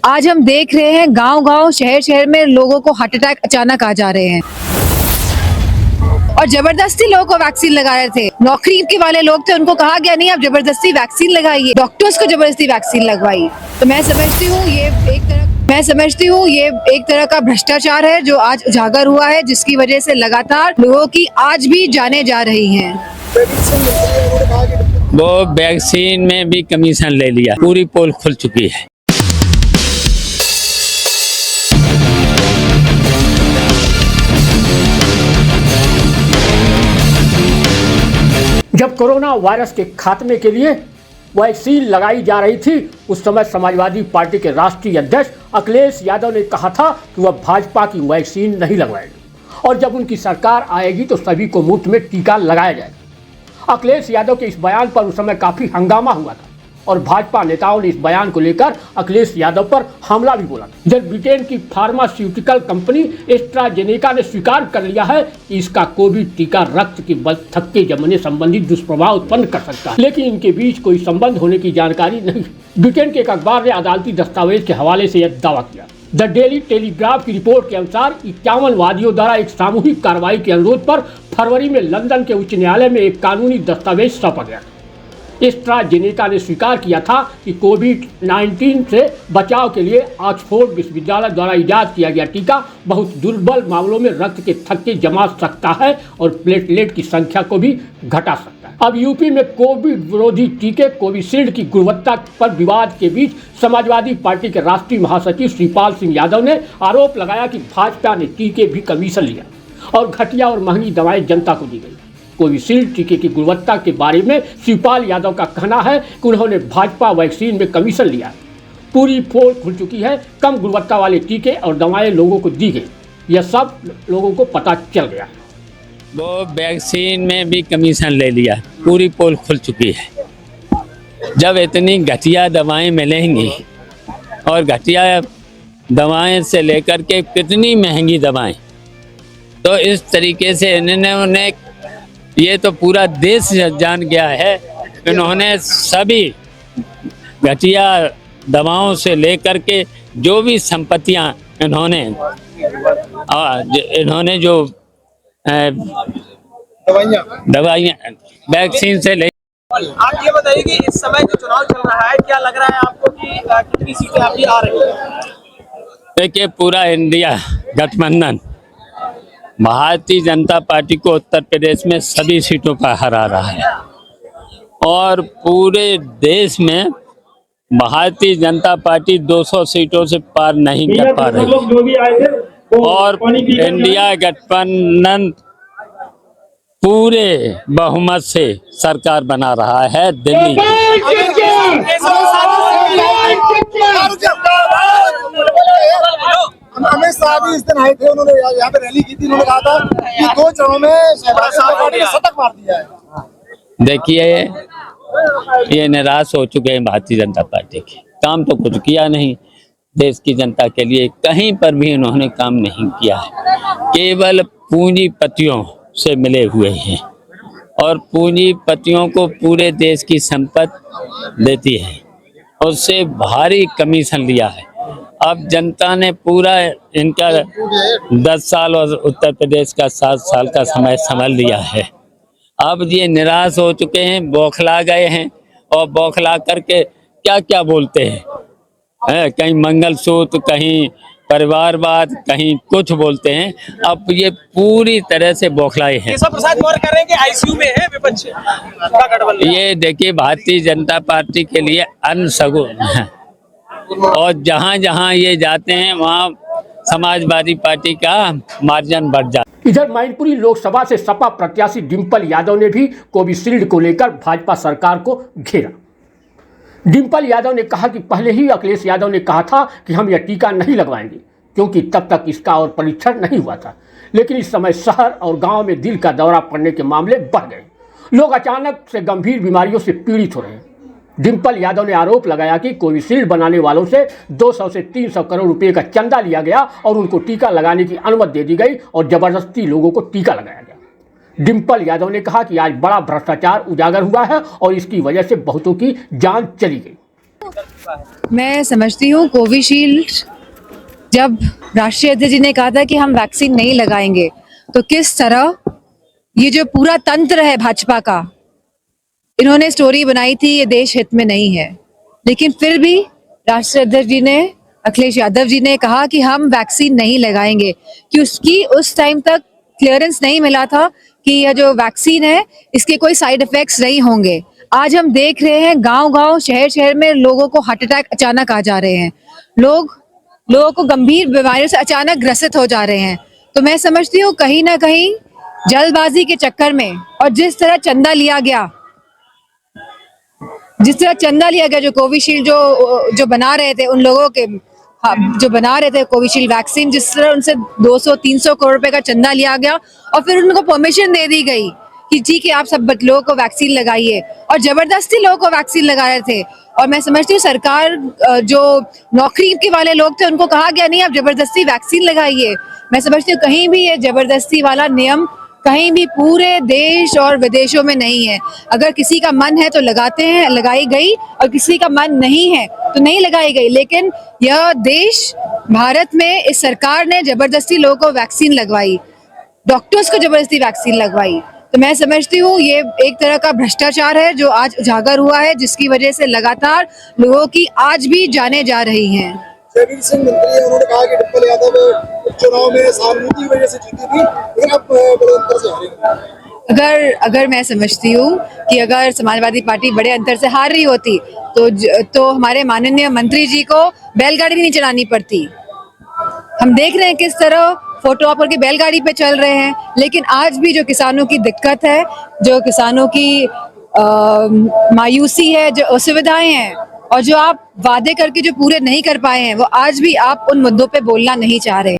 आज हम देख रहे हैं गांव-गांव, शहर-शहर में लोगों को हार्ट अटैक अचानक आ जा रहे हैं और जबरदस्ती लोगों को वैक्सीन लगा रहे थे। नौकरी के वाले लोग थे, उनको कहा गया नहीं आप जबरदस्ती वैक्सीन लगाइए, डॉक्टर्स को जबरदस्ती वैक्सीन लगवाइए। तो मैं समझती हूँ ये एक तरह का भ्रष्टाचार है जो आज उजागर हुआ है, जिसकी वजह से लगातार लोगों की आज भी जाने जा रही हैं। वो वैक्सीन में भी कमीशन ले लिया, पूरी पोल खुल चुकी है। जब कोरोना वायरस के खात्मे के लिए वैक्सीन लगाई जा रही थी, उस समय समाजवादी पार्टी के राष्ट्रीय अध्यक्ष अखिलेश यादव ने कहा था कि वह भाजपा की वैक्सीन नहीं लगवाएंगे और जब उनकी सरकार आएगी तो सभी को मुफ्त में टीका लगाया जाएगा। अखिलेश यादव के इस बयान पर उस समय काफ़ी हंगामा हुआ था और भाजपा नेताओं ने इस बयान को लेकर अखिलेश यादव पर हमला भी बोला। जब ब्रिटेन की फार्मास्यूटिकल कंपनी एस्ट्राजेनेका ने स्वीकार कर लिया है कि इसका कोविड टीका रक्त के बल थक्के जमने संबंधी दुष्प्रभाव उत्पन्न कर सकता है, लेकिन इनके बीच कोई संबंध होने की जानकारी नहीं। ब्रिटेन के एक अखबार ने अदालती दस्तावेज के हवाले से यह दावा किया। द डेली टेलीग्राफ की रिपोर्ट के अनुसार 51 वादियों द्वारा एक सामूहिक कार्रवाई के अनुरोध पर फरवरी में लंदन के उच्च न्यायालय में एक कानूनी दस्तावेज सौंपा गया। एस्ट्राजेनेका ने स्वीकार किया था कि कोविड-19 से बचाव के लिए ऑक्सफोर्ड विश्वविद्यालय द्वारा इजाद किया गया टीका बहुत दुर्बल मामलों में रक्त के थक्के जमा सकता है और प्लेटलेट की संख्या को भी घटा सकता है। अब यूपी में कोविड विरोधी टीके कोविशील्ड की गुणवत्ता पर विवाद के बीच समाजवादी पार्टी के राष्ट्रीय महासचिव श्रीपाल सिंह यादव ने आरोप लगाया कि भाजपा ने टीके भी कमीशन लिया और घटिया और महंगी दवाएं जनता को दी गई। कोविशील्ड टीके की गुणवत्ता के बारे में शिवपाल यादव का कहना है कि उन्होंने भाजपा वैक्सीन में कमीशन लिया, पूरी पोल खुल चुकी है, कम गुणवत्ता वाले टीके और दवाएं लोगों को दी गई, यह सब लोगों को पता चल गया। वो वैक्सीन में भी कमीशन ले लिया, पूरी पोल खुल चुकी है। जब इतनी घटिया दवाएं मिलेंगी और घटिया दवाएं से लेकर के कितनी महंगी दवाएं, तो इस तरीके से इन्होंने ये तो पूरा देश जान गया है। इन्होंने सभी घटिया दवाओं से लेकर के जो भी संपत्तियां इन्होंने जो दवाइयां वैक्सीन से ले। आप ये बताइए कि इस समय जो चुनाव चल रहा है, क्या लग रहा है आपको कि कितनी सीटें आपकी आ रही हैं? देखिए, पूरा इंडिया गठबंधन भारतीय जनता पार्टी को उत्तर प्रदेश में सभी सीटों पर हरा रहा है और पूरे देश में भारतीय जनता पार्टी 200 सीटों से पार नहीं कर पा रही और इंडिया गठबंधन पूरे बहुमत से सरकार बना रहा है दिल्ली में। अमित शाह भी इस दिन आए थे, उन्होंने यहाँ पे रैली की थी, उन्होंने कहा था कि 2 चरणों में पार्टी ने शतक मार दिया है। देखिए, ये निराश हो चुके हैं भारतीय जनता पार्टी के, काम तो कुछ किया नहीं देश की जनता के लिए, कहीं पर भी उन्होंने काम नहीं किया है, केवल पूंजीपतियों से मिले हुए हैं और पूंजीपतियों को पूरे देश की संपत्ति देती है, उससे भारी कमीशन लिया है। अब जनता ने पूरा इनका 10 साल और उत्तर प्रदेश का 7 साल का समय समझ लिया है। अब ये निराश हो चुके हैं, बौखला गए हैं और बौखला करके क्या क्या बोलते हैं, कहीं मंगलसूत्र, कहीं परिवारवाद, कहीं कुछ बोलते हैं। अब ये पूरी तरह से बौखलाए हैं। केशव प्रसाद मौर्य कह रहे हैं कि आईसीयू में है विपक्ष का गठबंधन। ये देखिए, भारतीय जनता पार्टी के लिए अनशगुन है और जहाँ जहाँ ये जाते हैं वहाँ समाजवादी पार्टी का मार्जिन बढ़ जाता है। इधर मैनपुरी लोकसभा से सपा प्रत्याशी डिंपल यादव ने भी कोविशील्ड को लेकर भाजपा सरकार को घेरा। डिंपल यादव ने कहा कि पहले ही अखिलेश यादव ने कहा था कि हम यह टीका नहीं लगवाएंगे क्योंकि तब तक इसका और परीक्षण नहीं हुआ था, लेकिन इस समय शहर और गांव में दिल का दौरा पड़ने के मामले बढ़ गए, लोग अचानक से गंभीर बीमारियों से पीड़ित हो रहे हैं। डिंपल यादव ने आरोप लगाया कि कोविशील्ड बनाने वालों से 200 से 300 करोड़ रुपए का चंदा लिया गया और उनको टीका लगाने की अनुमति दे दी गई और जबरदस्ती लोगों को टीका लगाया गया। डिंपल यादव ने कहा कि आज बड़ा भ्रष्टाचार उजागर हुआ है और इसकी वजह से बहुतों की जान चली गई। मैं समझती हूँ कोविशील्ड जब राष्ट्रीय अध्यक्ष जी ने कहा था कि हम वैक्सीन नहीं लगाएंगे, तो किस तरह ये जो पूरा तंत्र है भाजपा का, इन्होंने स्टोरी बनाई थी ये देश हित में नहीं है, लेकिन फिर भी राष्ट्रीय अध्यक्ष जी ने, अखिलेश यादव जी ने कहा कि हम वैक्सीन नहीं लगाएंगे, कि उसकी उस टाइम तक क्लियरेंस नहीं मिला था कि यह जो वैक्सीन है इसके कोई साइड इफेक्ट्स नहीं होंगे। आज हम देख रहे हैं गांव-गांव, शहर-शहर में लोगों को हार्ट अटैक अचानक आ जा रहे हैं, लोगों को गंभीर बीमारियों से अचानक ग्रसित हो जा रहे हैं। तो मैं समझती हूँ कहीं ना कहीं जल्दबाजी के चक्कर में और जिस तरह चंदा लिया गया जो कोविशील्ड जो बना रहे थे उन लोगों के, जो बना रहे थे कोविशील्ड वैक्सीन, जिस तरह उनसे 200-300 करोड़ रुपए का चंदा लिया गया और फिर उनको परमिशन दे दी गई कि ठीक है आप सब लोगों को वैक्सीन लगाइए, और जबरदस्ती लोगों को वैक्सीन लगा रहे थे। और मैं समझती हूँ सरकार, जो नौकरी के वाले लोग थे उनको कहा गया नहीं आप जबरदस्ती वैक्सीन लगाइए। मैं समझती हूँ कहीं भी ये जबरदस्ती वाला नियम कहीं भी पूरे देश और विदेशों में नहीं है। अगर किसी का मन है तो लगाते हैं, लगाई गई, और किसी का मन नहीं है तो नहीं लगाई गई। लेकिन यह देश भारत में इस सरकार ने जबरदस्ती लोगों को वैक्सीन लगवाई, डॉक्टर्स को जबरदस्ती वैक्सीन लगवाई। तो मैं समझती हूँ ये एक तरह का भ्रष्टाचार है जो आज उजागर हुआ है, जिसकी वजह से लगातार लोगों की आज भी जानें जा रही हैं। जयवीर सिंह मंत्री है, उन्होंने कहा कि डिम्पल यादव चुनाव में सहानुभूति की वजह से जीती थी, लेकिन अब बड़े अंतर से हारेंगे। अगर मैं समझती हूँ कि अगर समाजवादी पार्टी बड़े अंतर से हार रही होती तो हमारे माननीय मंत्री जी को बैलगाड़ी भी नहीं चलानी पड़ती। हम देख रहे हैं किस तरह फोटो ऑप करके बैलगाड़ी पे चल रहे हैं, लेकिन आज भी जो किसानों की दिक्कत है, जो किसानों की मायूसी है, जो असुविधाएं हैं, और जो आप वादे करके जो पूरे नहीं कर पाए हैं, वो आज भी आप उन मुद्दों पे बोलना नहीं चाह रहे।